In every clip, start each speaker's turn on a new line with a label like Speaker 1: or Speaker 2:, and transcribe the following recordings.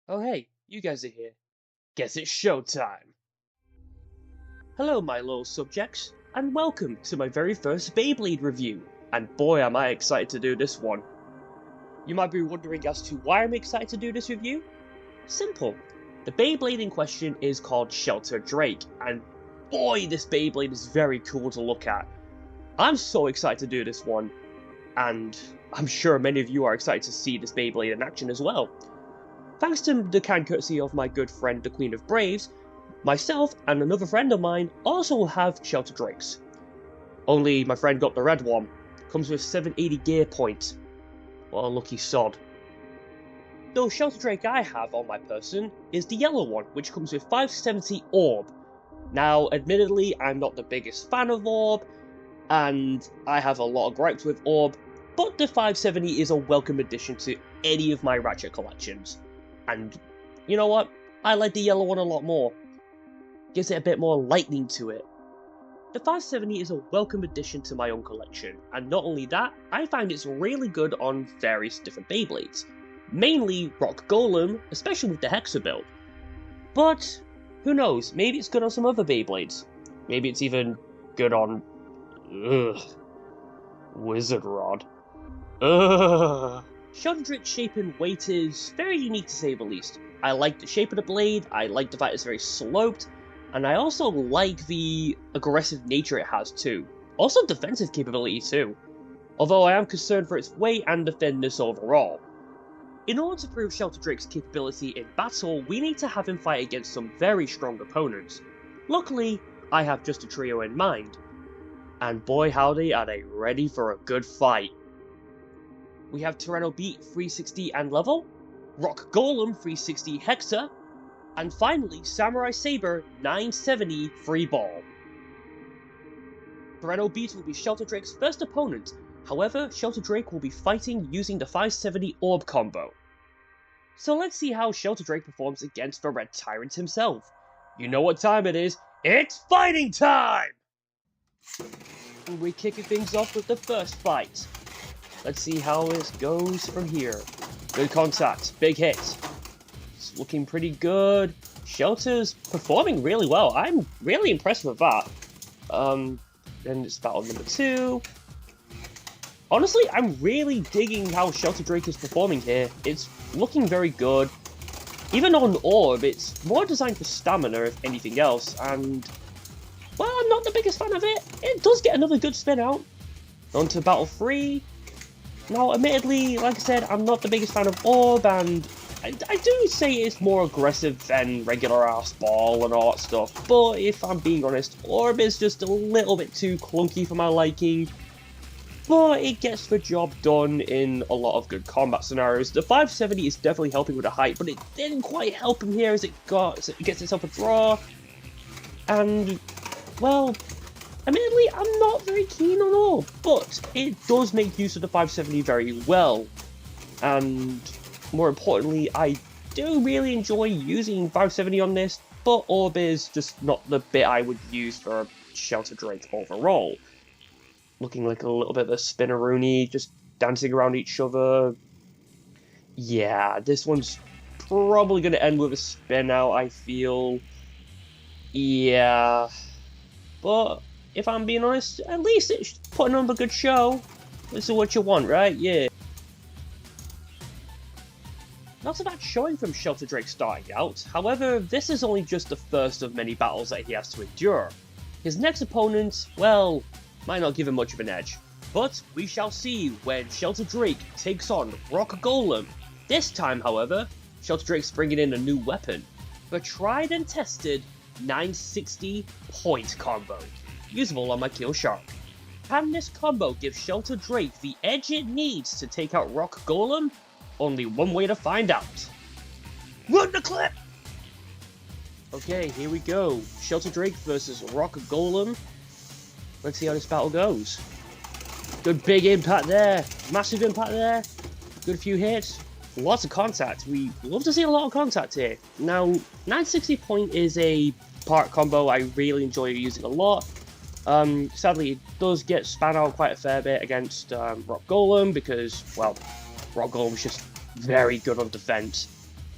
Speaker 1: Oh hey, you guys are here. Guess it's showtime! Hello my little subjects, and welcome to my very first Beyblade review, and boy am I excited to do this one. You might be wondering as to why I'm excited to do this review? Simple. The Beyblade in question is called Shelter Drake, and boy this Beyblade is very cool to look at. I'm so excited to do this one, and I'm sure many of you are excited to see this Beyblade in action as well. Thanks to the kind courtesy of my good friend the Queen of Braves, myself and another friend of mine also have Shelter Drakes. Only my friend got the red one. Comes with 780 gear points. What a lucky sod. The Shelter Drake I have on my person is the yellow one, which comes with 570 orb. Now, admittedly, I'm not the biggest fan of orb, and I have a lot of gripes with orb, but the 570 is a welcome addition to any of my Ratchet collections. And you know what? I like the yellow one a lot more. Gives it a bit more lightning to it. The 570 is a welcome addition to my own collection, and not only that, I find it's really good on various different Beyblades. Mainly Rock Golem, especially with the Hexa build. But, who knows, maybe it's good on some other Beyblades. Maybe it's even good on... Wizard Rod. Shelter Drake's shape and weight is very unique to say the least. I like the shape of the blade, I like the fact it's very sloped, and I also like the aggressive nature it has too. Also defensive capability too. Although I am concerned for its weight and the thinness overall. In order to prove Shelter Drake's capability in battle, we need to have him fight against some very strong opponents. Luckily, I have just a trio in mind. And boy howdy are they ready for a good fight. We have Tyranno Beat 360 and level, Rock Golem 360 Hexa, and finally Samurai Saber 970 free ball. Tyranno Beat will be Shelter Drake's first opponent, however Shelter Drake will be fighting using the 570 orb combo. So let's see how Shelter Drake performs against the Red Tyrant himself. You know what time it is, it's fighting time! And we're kicking things off with the first fight. Let's see how it goes from here. Good contact, big hit. It's looking pretty good. Shelter's performing really well. I'm really impressed with that. Then it's battle number 2. Honestly, I'm really digging how Shelter Drake is performing here. It's looking very good. Even on Orb, it's more designed for stamina if anything else, and... well, I'm not the biggest fan of it. It does get another good spin out. On to battle 3. Now, admittedly, like I said, I'm not the biggest fan of Orb, and I do say it's more aggressive than regular ass ball and all that stuff, but if I'm being honest, Orb is just a little bit too clunky for my liking, but it gets the job done in a lot of good combat scenarios. The 570 is definitely helping with the height, but it didn't quite help him here as it gets itself a draw, and, well... admittedly, I'm not very keen on Orb, but it does make use of the 570 very well. And more importantly, I do really enjoy using 570 on this, but Orb is just not the bit I would use for Shelter Drake overall. Looking like a little bit of a spinneroonie, just dancing around each other. Yeah, this one's probably going to end with a spin out, I feel. Yeah, but... if I'm being honest, at least it's putting on a good show. This is what you want, right? Yeah. Not a bad showing from Shelter Drake starting out, however, this is only just the first of many battles that he has to endure. His next opponent, well, might not give him much of an edge. But we shall see when Shelter Drake takes on Rock Golem. This time, however, Shelter Drake's bringing in a new weapon. The tried and tested 960 point combo. Usable on my Kill Shark. Can this combo give Shelter Drake the edge it needs to take out Rock Golem? Only one way to find out. Run the clip! Okay, here we go. Shelter Drake versus Rock Golem. Let's see how this battle goes. Good big impact there. Massive impact there. Good few hits. Lots of contact. We love to see a lot of contact here. Now, 960 point is a part combo I really enjoy using a lot. Sadly, it does get span out quite a fair bit against Rock Golem because, well, Rock Golem's just very good on defense.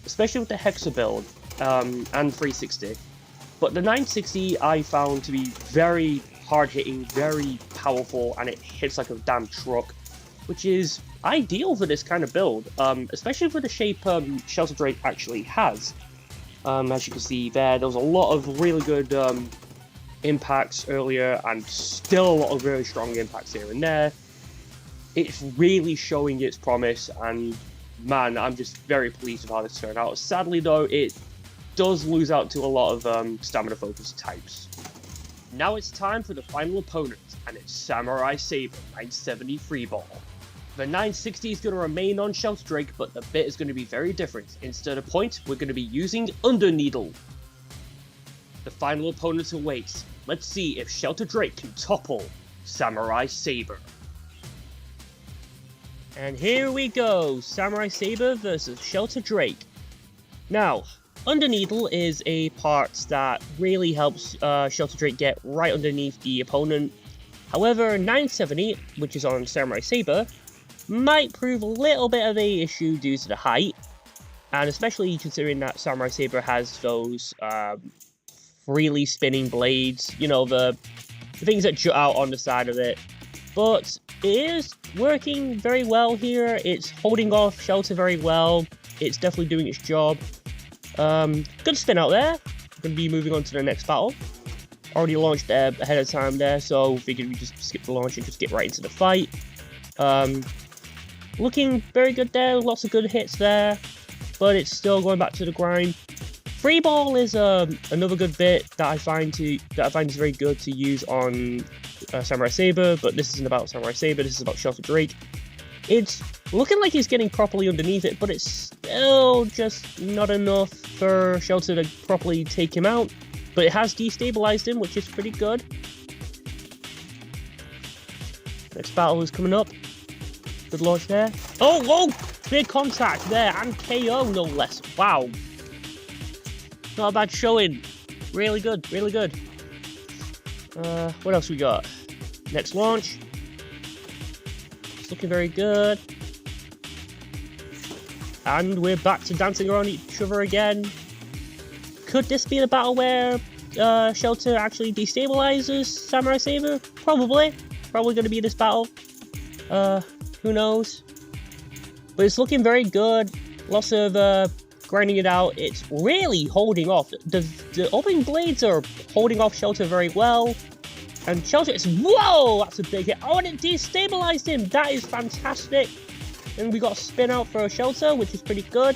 Speaker 1: especially with the Hexa build and 360. But the 960 I found to be very hard-hitting, very powerful, and it hits like a damn truck, which is ideal for this kind of build, especially for the shape Shelter Drake actually has. As you can see there was a lot of really good impacts earlier, and still a lot of very strong impacts here and there. It's really showing its promise, and man, I'm just very pleased with how this turned out. Sadly though, it does lose out to a lot of stamina-focused types. Now it's time for the final opponent, and it's Samurai Saber 970 Freeball. The 960 is going to remain on Shelter Drake, but the bit is going to be very different. Instead of point, we're going to be using Underneedle. The final opponent awaits. Let's see if Shelter Drake can topple Samurai Saber. And here we go, Samurai Saber versus Shelter Drake. Now, Underneedle is a part that really helps Shelter Drake get right underneath the opponent. However, 970, which is on Samurai Saber, might prove a little bit of a issue due to the height, and especially considering that Samurai Saber has those freely spinning blades, you know, the things that jut out on the side of it. But it is working very well here. It's holding off Shelter very well. It's definitely doing its job. Good spin out there. Going to be moving on to the next battle. Already launched ahead of time there, so figured we just skip the launch and just get right into the fight. Looking very good there, lots of good hits there, but it's still going back to the grind. Freeball is another good bit that I find is very good to use on Samurai Saber, but this isn't about Samurai Saber, this is about Shelter Drake. It's looking like he's getting properly underneath it, but it's still just not enough for Shelter to properly take him out. But it has destabilized him, which is pretty good. Next battle is coming up. Good launch there. Oh, big contact there, and KO no less. Wow. Not a bad showing. Really good, really good. What else we got? Next launch. It's looking very good. And we're back to dancing around each other again. Could this be the battle where Shelter actually destabilizes Samurai Saber? Probably. Probably going to be this battle. Who knows? But it's looking very good. Lots of grinding it out. It's really holding off. The opening blades are holding off Shelter very well. And Shelter is... Whoa! That's a big hit. Oh, and it destabilized him. That is fantastic. And we got a spin out for Shelter, which is pretty good.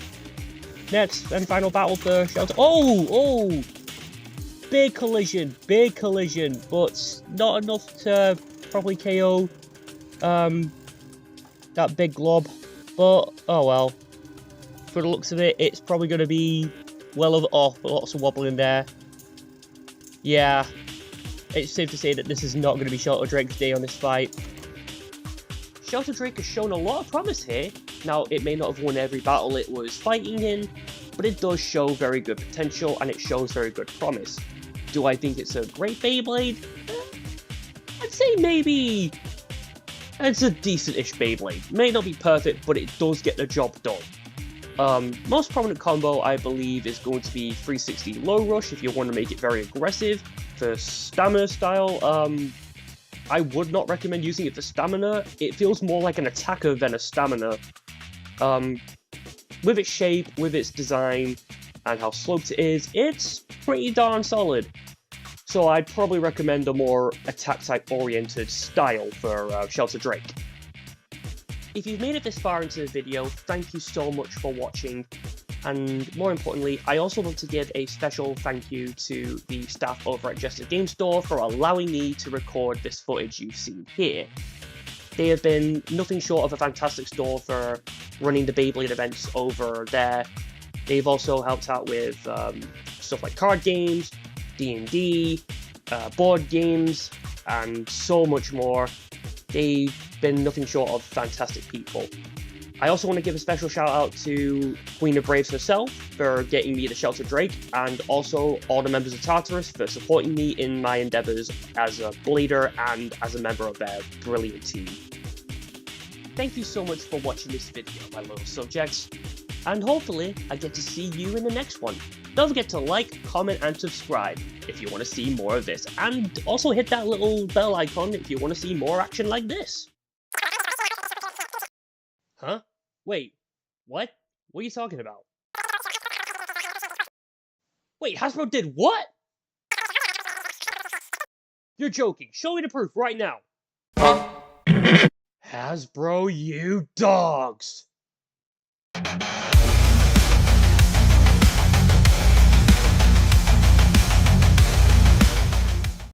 Speaker 1: Next and final battle for Shelter. Oh! Big collision, but not enough to probably KO that big glob. But, oh well. For the looks of it, it's probably going to be well over... Oh, lots of wobbling there. Yeah. It's safe to say that this is not going to be Shelter Drake's day on this fight. Shelter Drake has shown a lot of promise here. Now, it may not have won every battle it was fighting in, but it does show very good potential, and it shows very good promise. Do I think it's a great Beyblade? I'd say maybe... It's a decent-ish Beyblade. May not be perfect, but it does get the job done. Most prominent combo, I believe, is going to be 360 Low Rush if you want to make it very aggressive. For stamina style, I would not recommend using it for stamina. It feels more like an attacker than a stamina. With its shape, with its design, and how sloped it is, it's pretty darn solid. So I'd probably recommend a more attack-type oriented style for Shelter Drake. If you've made it this far into the video, thank you so much for watching. And more importantly, I also want to give a special thank you to the staff over at Jester Games Store for allowing me to record this footage you've seen here. They have been nothing short of a fantastic store for running the Beyblade events over there. They've also helped out with stuff like card games, D&D, board games, and so much more. They've been nothing short of fantastic people. I also want to give a special shout out to Queen of Braves herself for getting me the Shelter Drake, and also all the members of Tartarus for supporting me in my endeavours as a blader and as a member of their brilliant team. Thank you so much for watching this video, my little subjects. And hopefully, I get to see you in the next one. Don't forget to like, comment, and subscribe if you want to see more of this. And also hit that little bell icon if you want to see more action like this. Huh? Wait, what? What are you talking about? Wait, Hasbro did what? You're joking. Show me the proof right now. Hasbro, you dogs!